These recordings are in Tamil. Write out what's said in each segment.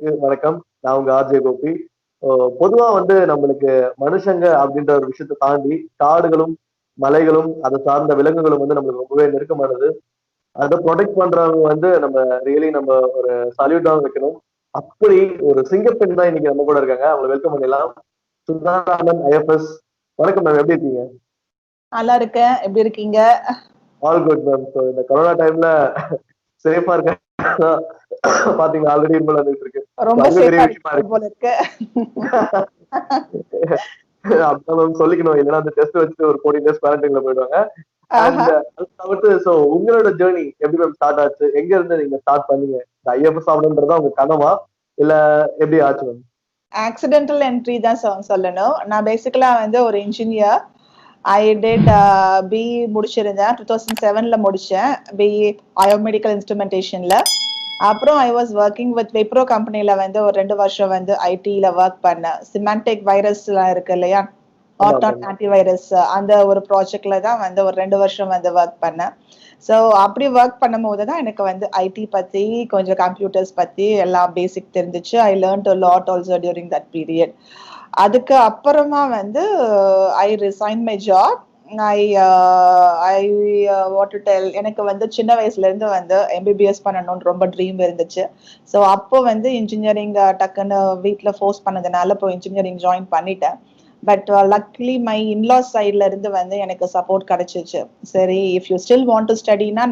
வணக்கம். நான் உங்க ஆர்ஜே கோபி. பொதுவா நம்மளுக்கு மனுஷங்க அப்படின்ற ஒரு விஷயத்த தாண்டி காடுகளும், மலைகளும், அதை சார்ந்த விலங்குகளும் நம்மளுக்கு ரொம்பவே நெருக்கமானது. அதை ப்ரொடெக்ட் பண்றவங்க நம்ம ரியலி நம்ம ஒரு சல்யூட் தான் வைக்கணும். அப்படி ஒரு சிங்கப்பெண் தான் இன்னைக்கு நம்ம கூட இருக்காங்க. அவங்களை வெல்கம் பண்ணிடலாம். சுதாராமன் ஐஎஃப்எஸ். வணக்கம் மேம், எப்படி இருக்கீங்க? நல்லா இருக்கேன். எப்படி இருக்கீங்க? All good ma'am. ஸோ இந்த கொரோனா டைம்ல சேஃபா இருக்கேன். பாத்தீங்களா, ஆல்ரெடி இன்பால் வந்துட்டு இருக்கு. ரொம்ப அது பெரிய சேஃபா விஷயமா இருக்கு போல இருக்கு. அப்படிதான் சொல்லிக்கணும். இல்லைன்னா அந்த டெஸ்ட் வச்சுட்டு ஒரு 14 டேஸ் குவாரண்டைன்ல போயிடுவாங்க. அண்ட் ஆஹா. அது தவிர்த்து சோ உங்களோட ஜேர்னி எப்படி மேம் ஸ்டார்ட் ஆச்சு? எங்க இருந்து நீங்க ஸ்டார்ட் பண்ணீங்க? இந்த ஐஎஃப்எஸ் ஆகணுன்றதா உங்க கனவா, இல்ல எப்படி ஆச்சு மேம்? ஆக்சிடென்டல் என்ட்ரி தான் சொல்லணும். நான் பேசிக்கலா ஒரு இன்ஜினியர். ஐ டிட் பிஇ முடிச்சிருந்தேன். 2007ல முடிச்சேன். பிஇ பயோமெடிக்கல் இன்ஸ்ட்ருமெண்டேஷன்ல. அப்புறம் I was working with Wipro கம்பெனில ஒரு 2 வருஷம் ஐடில ஒர்க் பண்ணேன். சிமான்டிக் வைரஸ்லாம் இருக்கு இல்லையா, ஆமா ஆர்டான் மேம். ஆன்டிவைரஸ், அந்த ஒரு ப்ராஜெக்ட்ல தான் ஒரு 2 வருஷம் ஒர்க் பண்ணேன். ஸோ அப்படி ஒர்க் பண்ணும்போது தான் எனக்கு ஐடி பத்தி, கொஞ்சம் கம்ப்யூட்டர்ஸ் பத்தி எல்லாம் பேசிக் தெரிஞ்சிச்சு. I learned a lot also during that period. அதுக்கு அப்புறமா I resign my job. I I what to tell, எனக்கு சின்ன வயசுல இருந்து எம்பிபிஎஸ் பண்ணணும்னு ரொம்ப ட்ரீம் இருந்துச்சு. ஸோ அப்போ இன்ஜினியரிங் டக்குன்னு வீட்டில் ஃபோர்ஸ் பண்ணதுனால இப்போ இன்ஜினியரிங் ஜாயின் பண்ணிட்டேன். பட் லக்லி மை இன்லாஸ் சைட்ல இருந்து எனக்கு சப்போர்ட் கிடைச்சிச்சு. சரி, if you still want to ஸ்டடினா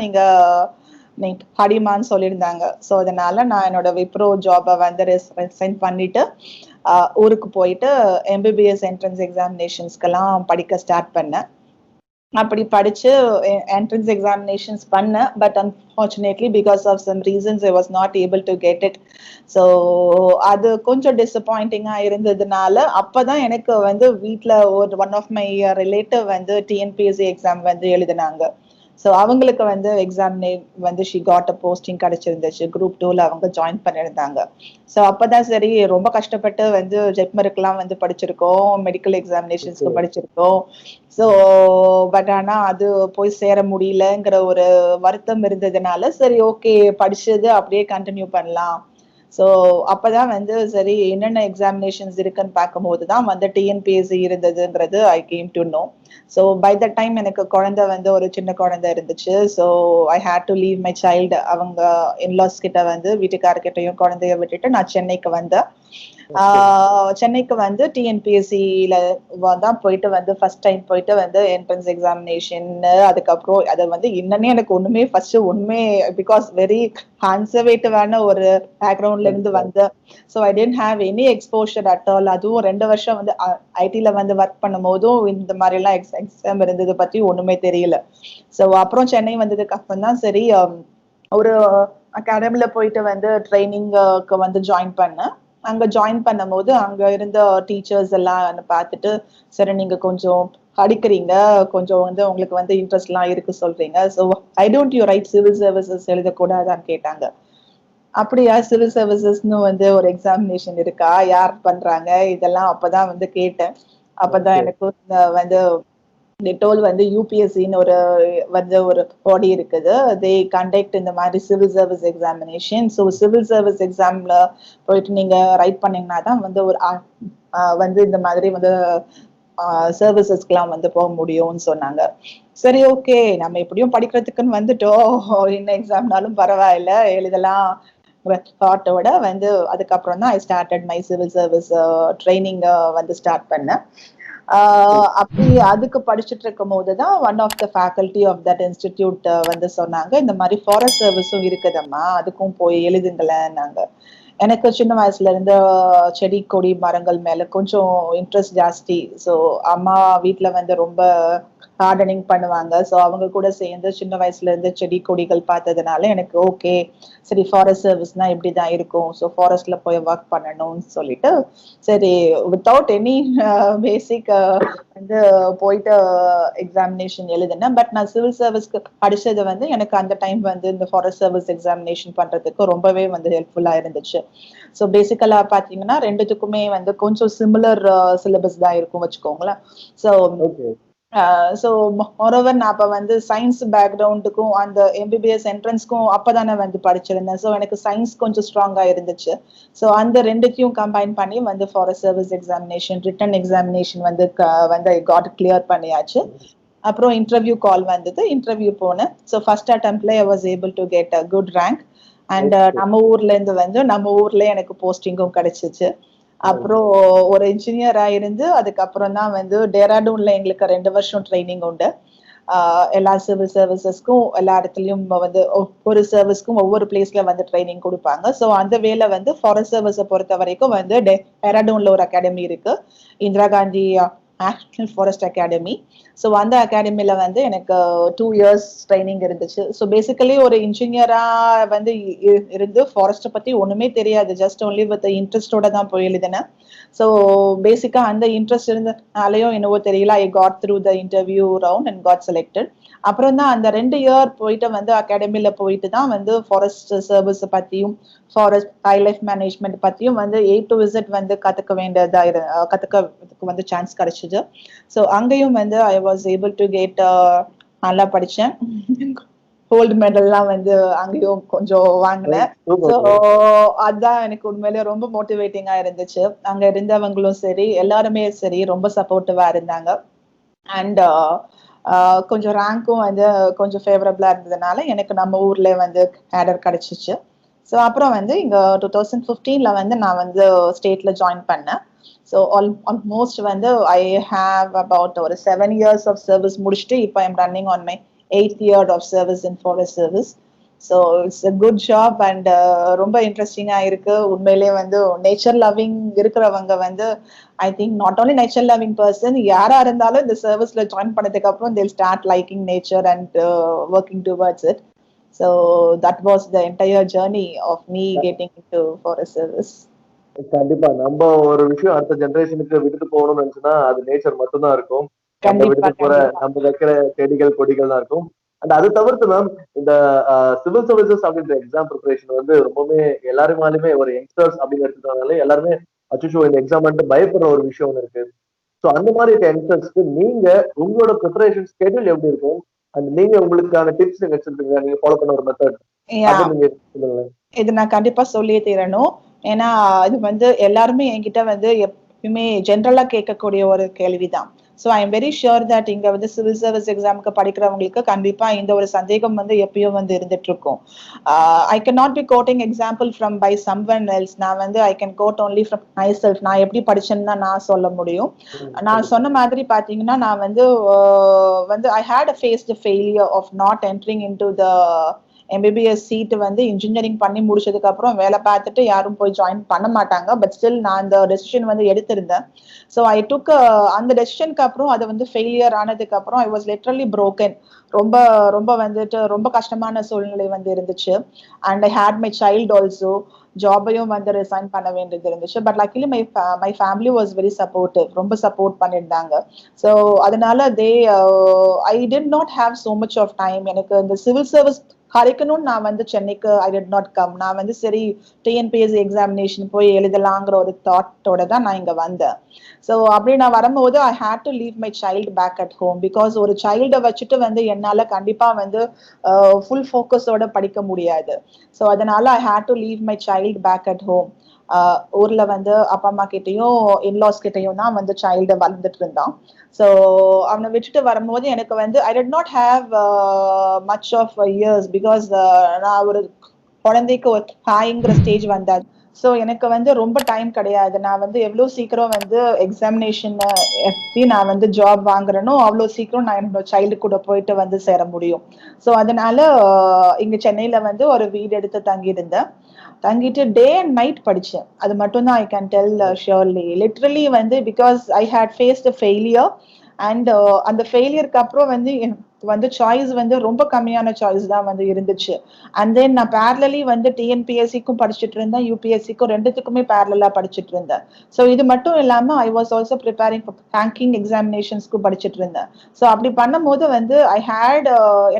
நீ படிமான்னு சொல்லியிருந்தாங்க. ஸோ அதனால நான் என்னோட விப்ரோ ஜாபை ரிசைன் பண்ணிட்டு ஊருக்கு போயிட்டு எம்பிபிஎஸ் என்ட்ரன்ஸ் எக்ஸாமினேஷன்ஸ்க்கெல்லாம் படிக்க ஸ்டார்ட் பண்ணேன். அப்படி படிச்சு என்ட்ரன்ஸ் எக்ஸாமினேஷன்ஸ் பண்ணேன். But unfortunately because of some reasons I was not able to get it. So அது கொஞ்சம் டிசப்பாயிண்டிங்கா இருந்ததுனால அப்பதான் எனக்கு வீட்டில் ஒரு one of my relative TNPSC exam எழுதினாங்க. ஸோ அவங்களுக்கு exam she got a posting கிடைச்சிருந்துச்சு. குரூப் 2ல அவங்க ஜாயின் பண்ணியிருந்தாங்க. ஸோ அப்பதான் சரி, ரொம்ப கஷ்டப்பட்டு ஜெப்மருக்குலாம் படிச்சிருக்கோம், மெடிக்கல் எக்ஸாமினேஷன்ஸ்க்கு படிச்சிருக்கோம். ஸோ பட் ஆனா அது போய் சேர முடியலங்கிற ஒரு வருத்தம் இருந்ததுனால சரி, ஓகே, படிச்சது அப்படியே கண்டினியூ பண்ணலாம். ஸோ அப்பதான் சரி, என்னென்ன எக்ஸாமினேஷன்ஸ் இருக்குன்னு பார்க்கும்போது தான் டிஎன்பிஎஸ்சி இருந்ததுன்றது I came to know. So by the time எனக்கு குழந்தை ஒரு சின்ன குழந்தை இருந்துச்சு. So I had to leave my child. அவங்க இன்லாஸ் கிட்ட வீட்டுக்காரர்கிட்டையும் குழந்தைய விட்டுட்டு நான் சென்னைக்கு வந்தேன். சென்னைக்கு டிஎன்பிஎஸ்சியில தான் போயிட்டு ஃபர்ஸ்ட் டைம் போயிட்டு என்ட்ரன்ஸ் எக்ஸாமினேஷன். அதுக்கப்புறம் அதை இன்னமே எனக்கு ஒண்ணுமே ஃபர்ஸ்ட் ஒண்ணுமே பிகாஸ் வெரி கன்சர்வேட்டிவான ஒரு பேக்ரவுண்ட்ல இருந்து so I didn't have any exposure at all. அதுவும் 2 வருஷம் ஐடில ஒர்க் பண்ணும் போதும் இந்த மாதிரி எல்லாம் எக்ஸாம் இருந்தது பத்தி ஒண்ணுமே தெரியல. ஸோ அப்புறம் சென்னை வந்ததுக்கு அப்புறம் தான் சரி, ஒரு அகாடமில போயிட்டு ட்ரைனிங்க்கு ஜாயின் பண்ணேன். அங்க ஜாயின் பண்ணும்போது அங்க இருந்த டீச்சர்ஸ் எல்லாம் பார்த்துட்டு, சரி நீங்க கொஞ்சம் படிக்கிறீங்க, கொஞ்சம் உங்களுக்கு இன்ட்ரெஸ்ட் எல்லாம் இருக்கு சொல்றீங்க. So I don't you write civil services எழுதக்கூடாதான்னு கேட்டாங்க. அப்படியா, சிவில் சர்வீசஸ்னு ஒரு எக்ஸாமினேஷன் இருக்கா, யார் பண்றாங்க, இதெல்லாம் அப்பதான் கேட்டேன். அப்பதான் எனக்கு டோல் யூபிஎஸ்சின்னு ஒரு பாடி இருக்குது. தே கண்டக்ட் இந்த மாதிரி civil service examination. So civil service எக்ஸாம்ல போயிட்டு நீங்க ரைட் பண்ணீங்கன்னா தான் ஒரு இந்த மாதிரி சர்வீசஸ்க்கெல்லாம் போக முடியும்னு சொன்னாங்க. சரி, ஓகே, நம்ம எப்படியும் படிக்கிறதுக்குன்னு வந்துட்டோம், என்ன எக்ஸாம்னாலும் பரவாயில்ல எழுதலாம் தாட்டோட அதுக்கப்புறம் தான் I started my civil service training start பண்ணேன். அப்படி அதுக்கு படிச்சுட்டு இருக்கும் போதுதான் one of the faculty of that institute சொன்னாங்க, இந்த மாதிரி ஃபாரஸ்ட் சர்வீஸும் இருக்குதம்மா, அதுக்கும் போய் எழுதுங்களேன்னாங்க. எனக்கு சின்ன வயசுல இருந்து செடி கொடி மரங்கள் மேல கொஞ்சம் இன்ட்ரெஸ்ட் ஜாஸ்தி. ஸோ அம்மா வீட்டுல ரொம்ப கார்டனிங் பண்ணுவாங்க. ஸோ அவங்க கூட சேர்ந்து சின்ன வயசுல இருந்து செடி கொடிகள் பார்த்ததுனால எனக்கு ஓகே, சரி ஃபாரஸ்ட் சர்வீஸ்னா இப்படிதான் இருக்கும், ஸோ ஃபாரஸ்ட்ல போய் ஒர்க் பண்ணணும்னு சொல்லிட்டு சரி வித்தவுட் எனி பேசிக் போயிட்டு எக்ஸாமினேஷன் எழுதினேன். பட் நான் சிவில் சர்வீஸ்க்கு படிச்சது எனக்கு அந்த டைம் இந்த ஃபாரஸ்ட் சர்வீஸ் எக்ஸாமினேஷன் பண்றதுக்கு ரொம்பவே ஹெல்ப்ஃபுல்லா இருந்துச்சு. ஸோ பேசிக்கலா பாத்தீங்கன்னா ரெண்டுத்துக்குமே கொஞ்சம் சிமிலர் சிலபஸ் தான் இருக்கும் வச்சுக்கோங்களேன். ஸோ ஸோ மோரோவர் நான் அப்போ வந்து சயின்ஸ் பேக்ரவுண்டுக்கும் அந்த எம்பிபிஎஸ் என்ட்ரன்ஸ்க்கும் அப்போதானே வந்து படிச்சிருந்தேன். ஸோ எனக்கு சயின்ஸ் கொஞ்சம் ஸ்ட்ராங்காக இருந்துச்சு. ஸோ அந்த ரெண்டுத்தையும் கம்பைன் பண்ணி வந்து forest service examination return examination வந்து ஐ காட் கிளியர் பண்ணியாச்சு. அப்புறம் இன்டர்வியூ கால் வந்தது, இன்டர்வியூ போனேன். ஸோ ஃபர்ஸ்ட் அட்டெம்ப்ட்ல I was able to get a good rank. And நம்ம ஊர்ல இருந்து வந்து நம்ம ஊர்ல எனக்கு போஸ்டிங்கும் கிடைச்சிச்சு. அப்புறம் ஒரு இன்ஜினியரா இருந்து அதுக்கப்புறம் தான் வந்து டேராடூன்ல எங்களுக்கு 2 வருஷம் ட்ரைனிங் உண்டு. எல்லா சிவில் சர்வீசஸ்க்கும் எல்லா இடத்துலயும் வந்து ஒவ்வொரு சர்வீஸ்க்கும் ஒவ்வொரு பிளேஸ்ல வந்து ட்ரைனிங் கொடுப்பாங்க. ஸோ அந்த வேலை வந்து ஃபாரஸ்ட் சர்வீஸை பொறுத்த வரைக்கும் வந்து டேராடூன்ல ஒரு அகாடமி இருக்கு, Indira Gandhi national forest academy. So அந்த அகாடமில வந்து எனக்கு 2 இயர்ஸ் ட்ரைனிங் இருந்துச்சு. ஸோ பேசிக்கலி ஒரு இன்ஜினியரா வந்து இருந்து ஃபாரஸ்ட்டை பத்தி ஒண்ணுமே தெரியாது, ஜஸ்ட் ஒன்லி வித் இன்ட்ரெஸ்டோட தான் போய் எழுதினேன். ஸோ பேசிக்கா அந்த இன்ட்ரெஸ்ட் இருந்தனாலையும் என்னவோ தெரியல, I got through the interview round and got selected. அப்புறம் தான் அந்த 2 இயர் போயிட்டு வந்து அகாடமில போயிட்டு தான் வந்து ஃபாரஸ்ட் சர்வீஸ் பத்தியும் ஃபாரஸ்ட் வைல்ட் லைஃப் மேனேஜ்மெண்ட் பத்தியும் வந்து A to Z வந்து கத்துக்கிறதுக்கு வந்து சான்ஸ் கிடைச்சது. ஸோ அங்கேயும் வந்து ஐ வாஸ் ஏபிள் டு கெட், நல்லா படிச்சேன், கோல்டு மெடல்லாம் வந்து அங்கேயும் கொஞ்சம் வாங்கினேன். ஸோ அதுதான் எனக்கு உண்மையிலேயே ரொம்ப மோட்டிவேட்டிங்கா இருந்துச்சு. அங்க இருந்தவங்களும் சரி எல்லாருமே சரி ரொம்ப சப்போர்ட்டிவா இருந்தாங்க. அண்ட் கொஞ்சம் ரேங்க்கும் வந்து கொஞ்சம் ஃபேவரபிளா இருந்ததுனால எனக்கு நம்ம ஊர்ல வந்து கேடர் கிடைச்சிச்சு. ஸோ அப்புறம் வந்து இங்க 2015ல வந்து நான் வந்து ஸ்டேட்ல ஜாயின் பண்ணேன். ஸோ ஆல்மோஸ்ட் வந்து ஐ ஹாவ் அபவுட் ஒரு 7 years ஆஃப் சர்வீஸ் முடிச்சுட்டு இப்போ I'm running on my 8th year of service in forest service. So it's a good job and ரொம்ப இன்ட்ரெஸ்டிங்கா இருக்கு. உண்மையிலேயே வந்து நேச்சர் லவ்விங் இருக்கிறவங்க வந்து I think not only nature loving person, யாரா இருந்தாலும் இந்த சர்வீஸ்ல ஜாயின் பண்ணதுக்கு அப்புறம் they'll start liking nature and working towards it. So that was the entire journey of me getting into forest service. கண்டிப்பா நம்ம ஒரு விஷயம் அடுத்த ஜெனரேஷனுக்கு விட்டுட்டு போகணும்னு நினைச்சுன்னா அது நேச்சர் மட்டும் தான் இருக்கும். நம்ம விட்டுட்டு போற நம்ம வைக்கிற செடிகள் கொடிகள் தான் இருக்கும். அண்ட் அது தவிர்த்து மேம் இந்த சிவில் சர்வீசஸ் அப்படின்ற எக்ஸாம் ப்ரிப்பரேஷன் வந்து ரொம்பவே எல்லாருமாலுமே ஒரு யங்ஸ்டர்ஸ் அப்படின்னு எடுத்துக்கிறதுனால எல்லாருமே அச்சுச்சோ இந்த எக்ஸாம் வந்துட்டு பயப்படுற ஒரு விஷயம் ஒன்று இருக்கு. ஸோ அந்த மாதிரி இருக்க யங்ஸ்டர்ஸ்க்கு நீங்க உங்களோட ப்ரிப்பரேஷன் ஸ்கெடியூல் எப்படி இருக்கும், அண்ட் நீங்க உங்களுக்கான டிப்ஸ் நீங்க வச்சிருக்கீங்க, நீங்க ஃபாலோ பண்ண ஒரு மெத்தட் அது நீங்க சொல்லுங்க. இது நான் கண்டிப்பா சொல்லியே தீரணும். ஏன்னா இது வந்து எல்லாருமே என்கிட்ட வந்து எப்பயுமே ஜென்ரலா கேட்கக்கூடிய ஒரு கேள்விதான். So I am very sure that இங்க வந்து சிவில் சர்வீஸ் எக்ஸாமுக்கு படிக்கிறவங்களுக்கு கண்டிப்பா இந்த ஒரு சந்தேகம் வந்து எப்பயும் வந்து இருந்துட்டு இருக்கும். I can not be quoting example from by someone else. நான் வந்து I can quote only from my self. நான் எப்படி படிச்சேன்னு தான் நான் சொல்ல முடியும். நான் சொன்ன மாதிரி பாத்தீங்கன்னா நான் வந்து I had a face the failure of not entering into the MBBS seat வந்து இன்ஜினியரிங் பண்ணி முடிச்சதுக்கு அப்புறம் வேலை பார்த்துட்டு யாரும் போய் ஜாயின் பண்ண மாட்டாங்க. பட் ஸ்டில் நான் அந்த டெசிஷன் வந்து எடுத்திருந்தேன். ஸோ ஐ டுக் அந்த டெசிஷனுக்கு அப்புறம் அது வந்து ஃபெயிலியர் ஆனதுக்கு அப்புறம் ஐ வாஸ் லிட்டரலி ப்ரோக்கன். ரொம்ப ரொம்ப வந்துட்டு ரொம்ப கஷ்டமான சூழ்நிலை வந்து இருந்துச்சு. And I had my child also. ஜாபையும் வந்து ரிசைன் பண்ண வேண்டியது இருந்துச்சு. But luckily my family was very supportive, ரொம்ப சப்போர்ட் பண்ணியிருந்தாங்க. ஸோ அதனால I did not have so much of time. எனக்கு இந்த சிவில் சர்வீஸ் கிடைக்கணும்னு நான் வந்து சென்னைக்கு ஐ டிட் நாட் கம். நான் வந்து சரி டிஎன்பிஎஸ்சி எக்ஸாமினேஷன் போய் எழுதலாங்கிற ஒரு தாட்டோட தான் நான் இங்க வந்தேன். ஸோ அப்படி நான் வரும்போது I had to leave my child back at home. Because ஒரு சைல்டை வச்சுட்டு வந்து என்னால கண்டிப்பா வந்து ஃபுல் ஃபோக்கஸோட படிக்க முடியாது. ஸோ அதனால I had to leave my child back at home. ஊர்ல வந்து அப்பா அம்மா கிட்டையும் இன்லாஸ் கிட்டையும் தான் வந்து சைல்டு வளர்ந்துட்டு இருந்தான். ஸோ அவனை விட்டுட்டு வரும்போது எனக்கு வந்து I did not have much of years. Because நான் ஒரு குழந்தைக்கு ஒரு ஹாய்ங்கிற ஸ்டேஜ் வந்தாது. ஸோ எனக்கு வந்து ரொம்ப டைம் கிடையாது. நான் வந்து எவ்வளோ சீக்கிரம் வந்து எக்ஸாமினேஷன் நான் வந்து ஜாப் வாங்குறேனோ அவ்வளோ சீக்கிரம் நான் என்னோட சைல்டு கூட போயிட்டு வந்து சேர முடியும். ஸோ அதனால இங்க சென்னையில வந்து ஒரு வீடு எடுத்து தங்கிட்டு டே அண்ட் நைட் படிச்சேன். அது மட்டும் தான் I can tell surely. Literally வந்து because I had faced a failure. And அந்த ஃபெயிலியருக்கு அப்புறம் வந்து வந்து சாய்ஸ் வந்து ரொம்ப கம்மியான சாய்ஸ் தான் வந்து இருந்துச்சு. அண்ட் தென் நான் பேரலி வந்து டிஎன்பிஎஸ்சிக்கும் படிச்சுட்டு இருந்தேன், யூபிஎஸ்சிக்கும் ரெண்டுத்துக்குமே பேரலா படிச்சுட்டு இருந்தேன். ஸோ இது மட்டும் இல்லாம I was also preparing for banking எக்ஸாமினேஷன்ஸ்க்கும் படிச்சுட்டு இருந்தேன். ஸோ அப்படி பண்ணும்போது வந்து ஐ ஹேட்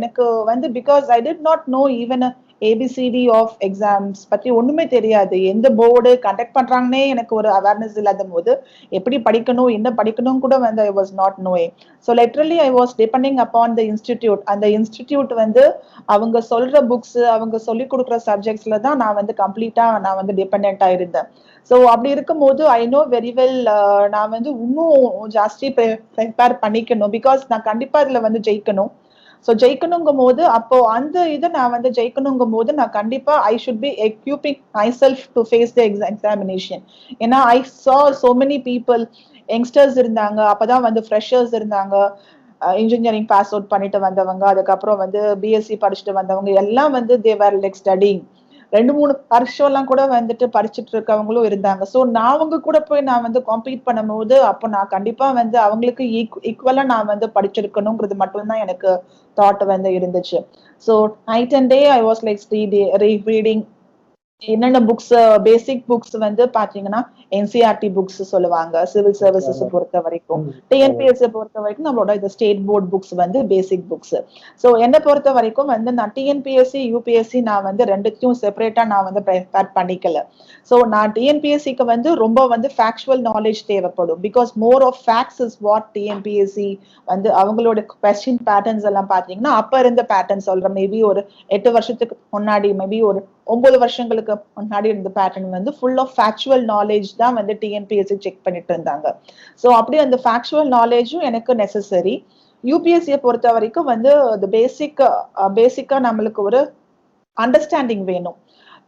எனக்கு வந்து because I did not know even ABCD of exams பத்தி ஒண்ணுமே தெரியாது. எந்த போர்டு கண்டக்ட் பண்றாங்கன்னே எனக்கு ஒரு அவேர்னஸ் இல்லாத போது எப்படி படிக்கணும், என்ன படிக்கணும் கூட வந்து ஐ was not knowing. So literally I was depending upon the institute. அந்த இன்ஸ்டிடியூட் வந்து அவங்க சொல்ற புக்ஸ், அவங்க சொல்லி கொடுக்குற சப்ஜெக்ட்ஸ்ல தான் நான் வந்து கம்ப்ளீட்டா நான் வந்து டிபெண்டா இருந்தேன். ஸோ அப்படி இருக்கும்போது ஐ நோ வெரி வெல் நான் வந்து இன்னும் ஜாஸ்தி ப்ரிப்பேர் பண்ணிக்கணும். பிகாஸ் நான் கண்டிப்பா இதுல வந்து ஜெயிக்கணும். ஸோ ஜெயிக்கணுங்கும் போது அப்போ அந்த இதை நான் வந்து ஜெயிக்கணுங்கும் போது நான் கண்டிப்பா I should be equipping my self to face the examination. ஏன்னா ஐ சா சோ மெனி பீப்புள், யங்ஸ்டர்ஸ் இருந்தாங்க, அப்பதான் வந்து ஃப்ரெஷர்ஸ் இருந்தாங்க, இன்ஜினியரிங் பாஸ் அவுட் பண்ணிட்டு வந்தவங்க, அதுக்கப்புறம் வந்து பிஎஸ்சி படிச்சுட்டு வந்தவங்க எல்லாம் வந்து தே வேர் லைக் ஸ்டடிங். 2-3 வருஷம் எல்லாம் கூட வந்துட்டு படிச்சுட்டு இருக்கவங்களும் இருந்தாங்க. ஸோ நான் அவங்க கூட போய் நான் வந்து காம்பீட் பண்ணும்போது அப்போ நான் கண்டிப்பா வந்து அவங்களுக்கு ஈக்குவலா நான் வந்து படிச்சிருக்கணுங்கிறது மட்டும்தான் எனக்கு தாட் வந்து இருந்துச்சு. So night and day I was like reading. என்னென்ன புக்ஸ், பேசிக் புக்ஸ் வந்து பாத்தீங்கன்னா என்சிஆர்டி புக்ஸ் சொல்லுவாங்க சிவில் சர்வீசஸ் பொறுத்த வரைக்கும். டிஎன்பிஎஸ்சி பொறுத்த வரைக்கும் நம்மளோட இந்த ஸ்டேட் போர்ட் புக்ஸ் வந்து பேசிக் புக்ஸ். ஸோ என்னை பொறுத்த வரைக்கும் வந்து நான் டிஎன்பிஎஸ்சி யூபிஎஸ்சி நான் வந்து ரெண்டுத்தையும் செப்பரேட்டா நான் வந்து ப்ரிப்பேர் பண்ணிக்கல. ஸோ நான் டிஎன்பிஎஸ்சிக்கு வந்து ரொம்ப வந்து ஃபேக்சுவல் நாலேஜ் தேவைப்படும். Because more of facts is what TNPSC வந்து அவங்களோட கொஸ்டின் பேட்டர்ன்ஸ் எல்லாம் பாத்தீங்கன்னா அப்ப இருந்த பேட்டர்ன் சொல்றேன். மேபி ஒரு 8 வருஷத்துக்கு முன்னாடி, மேபி ஒரு 9 வருஷங்களுக்கு முன்னாடி இருந்த பேட்டர்ன் வந்து ஃபுல் ஆஃப் ஃபேக்சுவல் நாலேஜ் தான் வந்து டிஎன்பிஎஸ்சி செக் பண்ணிட்டு இருந்தாங்க. ஸோ அப்படி அந்த ஃபேக்சுவல் நாலேஜும் எனக்கு நெசசரி. யூபிஎஸ்சியை பொறுத்த வரைக்கும் வந்து பேசிக்கா நம்மளுக்கு ஒரு அண்டர்ஸ்டாண்டிங் வேணும்.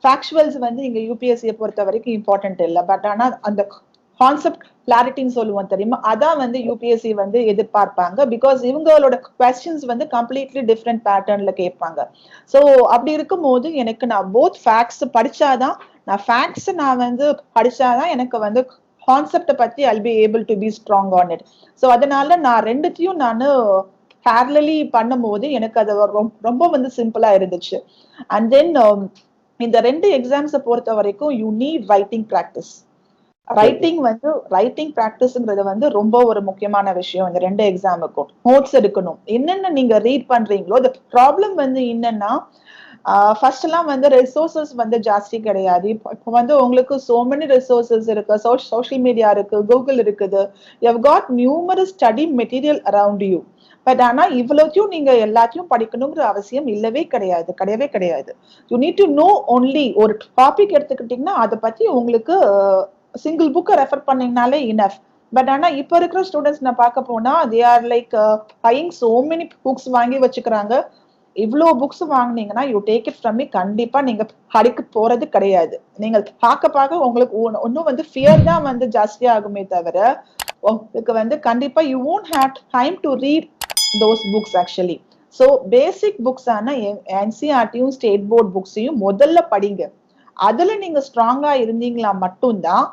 ஃபேக்சுவல்ஸ் வந்து இங்க யூபிஎஸ்சியை பொறுத்த வரைக்கும் இம்பார்ட்டன்ட் இல்லை. பட் ஆனா அந்த கான்செப்ட் கிளாரிட்டின்னு சொல்லுவோம் தெரியுமா, அதான் வந்து யூபிஎஸ்சி வந்து எதிர்பார்ப்பாங்க. பிகாஸ் இவங்களோட கொஸ்டின்ஸ் வந்து கம்ப்ளீட்லி டிஃப்ரெண்ட் பேட்டர்ன்ல கேட்பாங்க. ஸோ அப்படி இருக்கும்போது எனக்கு நான் போத் ஃபேக்ட்ஸ் படிச்சாதான், நான் வந்து படிச்சாதான் எனக்கு வந்து கான்செப்டை பத்தி I'll be able to be strong on it. So அதனால நான் ரெண்டுத்தையும் நான் பேரலி பண்ணும்போது எனக்கு அது ரொம்ப வந்து சிம்பிளா இருந்துச்சு. அண்ட் தென் இந்த 2 எக்ஸாம்ஸை பொறுத்த வரைக்கும் you need writing practice. Writing ப்ராக்டிஸ்ங்கிறது வந்து ரொம்ப ஒரு முக்கியமான விஷயம். இந்த 2 எக்ஸாமுக்கும் நோட்ஸ் எடுக்கணும். என்னென்ன நீங்க ரீட் பண்றீங்களோ, the ப்ராப்ளம் வந்து என்னன்னா ஃபர்ஸ்ட் எல்லாம் வந்து ரிசோர்சஸ் வந்து ஜாஸ்தி கிடையாது. இப்போ வந்து உங்களுக்கு சோ மெனி ரிசோர்சஸ் இருக்கு, சோஷியல் மீடியா இருக்கு, கூகுள் இருக்குது, you have got numerous study material around you. But ஆனா இவ்வளவுத்தையும் நீங்க எல்லாத்தையும் படிக்கணுங்கிற அவசியம் கிடையவே கிடையாது. You need to know only ஒரு டாபிக் எடுத்துக்கிட்டீங்கன்னா அதை பத்தி உங்களுக்கு சிங்கிள் புக்கை ரெஃபர் பண்ணீங்கனாலே இனஃப். பட் ஆனா இப்ப இருக்கிற ஸ்டூடெண்ட்ஸ் நான் பார்க்க போனா they are like buying so many books வாங்கி வச்சுக்கிறாங்க. இவ்வளவு புக்ஸ் வாங்கினீங்கன்னா you take it from me, கண்டிப்பா நீங்க படிக்க போறது கிடையாது. நீங்க பார்க்க உங்களுக்கு இன்னும் வந்து ஃபியர் தான் வந்து ஜாஸ்தி ஆகுமே தவிர உங்களுக்கு வந்து கண்டிப்பா you won't have time to read those books actually. So basic books ஆன என்சிஆர்டியும் ஸ்டேட் போர்ட் புக்ஸையும் முதல்ல படிங்க. அதுல நீங்க ஸ்ட்ராங்கா இருந்தீங்களா மட்டும்தான்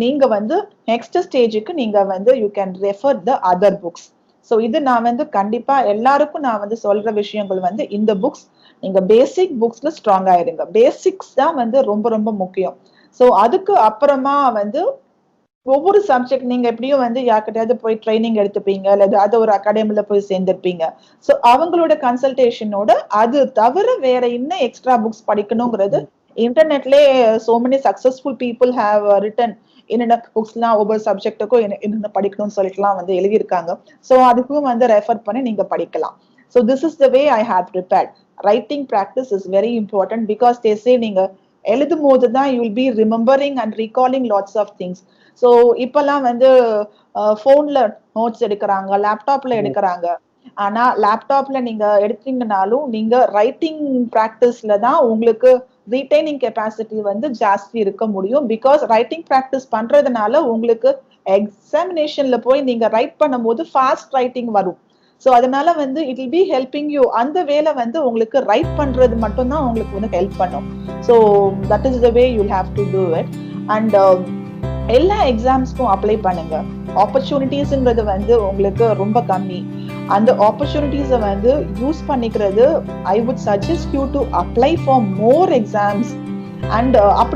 நீங்க வந்து நெக்ஸ்ட் ஸ்டேஜுக்கு நீங்க வந்து you can refer the other books. So இது நான் வந்து கண்டிப்பா எல்லாருக்கும் நான் வந்து சொல்ற விஷயங்கள் வந்து இந்த புக்ஸ் நீங்க பேசிக் புக்ஸ்ல ஸ்ட்ராங்கா இருங்க. பேசிக்ஸ் தான் வந்து ரொம்ப ரொம்ப முக்கியம். ஸோ அதுக்கு அப்புறமா வந்து ஒவ்வொரு சப்ஜெக்ட் நீங்க எப்படியும் வந்து யார்கிட்டயாவது போய் ட்ரைனிங் எடுத்துப்பீங்க, இல்ல ஏதாவது ஒரு அகாடமில போய் சேர்ந்திருப்பீங்க. ஸோ அவங்களோட கன்சல்டேஷனோட அது தவிர வேற என்ன எக்ஸ்ட்ரா புக்ஸ் படிக்கணுங்கிறது இன்டர்நெட்லயே so many successful people have written என்னென்ன புக்ஸ்லாம் ஒவ்வொரு சப்ஜெக்டுக்கும் என்னென்ன படிக்கணும்னு சொல்லிட்டுலாம் வந்து எழுதியிருக்காங்க. ஸோ அதுக்கும் வந்து ரெஃபர் பண்ணி நீங்க படிக்கலாம். So this is the way I have prepared. Writing practice is very important. Because they say நீங்க எழுதும் போது தான் you will be remembering and recalling lots of things. So இப்பெல்லாம் வந்து போன்ல நோட்ஸ் எடுக்கிறாங்க, லேப்டாப்ல எடுக்கிறாங்க. ஆனா லேப்டாப்ல நீங்க எடுத்தீங்கனாலும் நீங்க ரைட்டிங் ப்ராக்டிஸ்ல தான் உங்களுக்கு ரீடைனிங் கெப்பாசிட்டி வந்து ஜாஸ்தி இருக்க முடியும். பிகாஸ் ரைட்டிங் ப்ராக்டிஸ் பண்றதுனால உங்களுக்கு எக்ஸாமினேஷன்ல போய் நீங்க ரைட் பண்ணும்போது ஃபாஸ்ட் ரைட்டிங் வரும். ஸோ அதனால வந்து it will be helping you. அந்த வேலை வந்து உங்களுக்கு ரைட் பண்றது மட்டும்தான் உங்களுக்கு வந்து ஹெல்ப் பண்ணும். So that is the way you have to do it. And எல்லா எக்ஸாம்ஸ்க்கும் அப்ளை பண்ணுங்க. ஆப்பர்ச்சுனிட்டிஸ்ங்கிறது வந்து உங்களுக்கு ரொம்ப கம்மி. அந்த ஆப்பர்ச்சுனிட்டிஸை வந்து யூஸ் பண்ணிக்கிறது I would suggest you to apply for more exams. And அப்படி